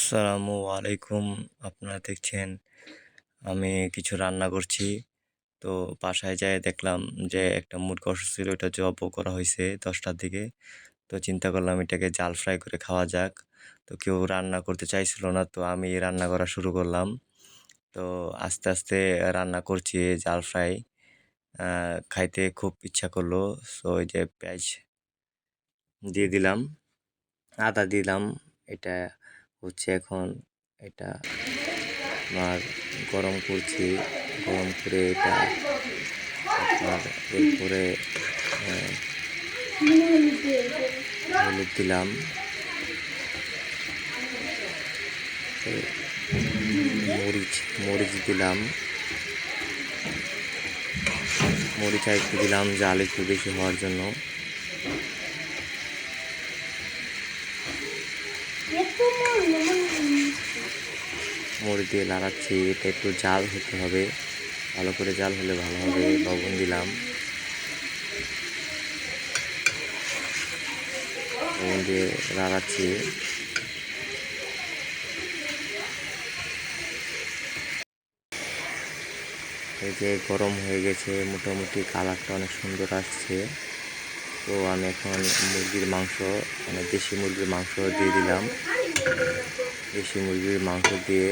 আসসালামু আলাইকুম। আপনারা দেখছেন আমি কিছু রান্না করছি। তো বাসায় যেয়ে দেখলাম যে একটা মুরগি অসুস্থ ছিল, ওইটা জবাই করা হয়েছে 10টার দিকে। তো চিন্তা করলাম এটাকে জাল ফ্রাই করে খাওয়া যাক। তো কেউ রান্না করতে চাইছিল না, তো আমি রান্না করা শুরু করলাম। তো আস্তে আস্তে রান্না করছি এই জাল ফ্রাই। খাইতে খুব ইচ্ছা করলো। সো ওই যে পেঁয়াজ দিয়ে দিলাম, আদা দিলাম। এটা হচ্ছে এখন এটা আপনার গরম করছি, গরম করে এটা আপনার এরপরে হলুদ দিলাম, মরিচ মরিচ দিলাম, মরিচ একটু দিলাম জাল একটু বেশি হওয়ার জন্য। মরিচ দিয়ে লাড়াচ্ছি, এটা একটু জাল হতে হবে, ভালো করে জাল হলে ভালো হবে। লবণ দিলাম, লবণ দিয়ে লাড়াচ্ছি। এই যে গরম হয়ে গেছে, মোটামুটি কালারটা অনেক সুন্দর আসছে। তো আমি এখন মুরগির মাংস, মানে দেশি মুরগির মাংস দিয়ে দিলাম। দেশি মুরগির মাংস দিয়ে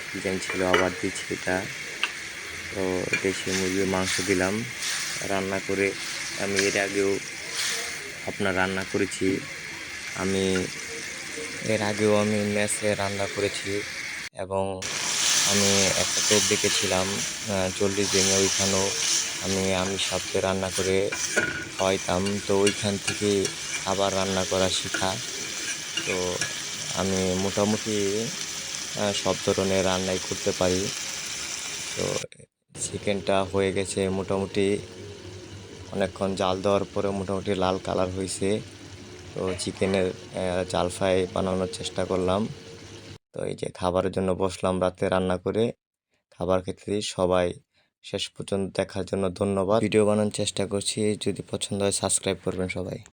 কি জানি ছিল, আবার দিচ্ছি এটা। তো দেশি মুরগির মাংস দিলাম রান্না করে। আমি এর আগেও আপনার রান্না করেছি, আমি মেসে রান্না করেছি এবং আমি একটা টোপ দেখেছিলাম 40 ভেঙে, ওইখানেও আমি সাথে রান্না করে খাওয়াইতাম। তো ওইখান থেকে আবার রান্না করা শেখা। তো আমি মোটামুটি সব ধরনের রান্নাই করতে পারি। তো চিকেনটা হয়ে গেছে মোটামুটি, অনেকক্ষণ জাল দেওয়ার পরে মোটামুটি লাল কালার হয়েছে। তো চিকেনের জাল ফ্রাই বানানোর চেষ্টা করলাম। তো এই যে খাবারের জন্য বসলাম রাতে রান্না করে, খাবার খেতে সবাই শেষ পর্যন্ত দেখার জন্য ধন্যবাদ। ভিডিও বানানোর চেষ্টা করছি, যদি পছন্দ হয় সাবস্ক্রাইব করবেন সবাই।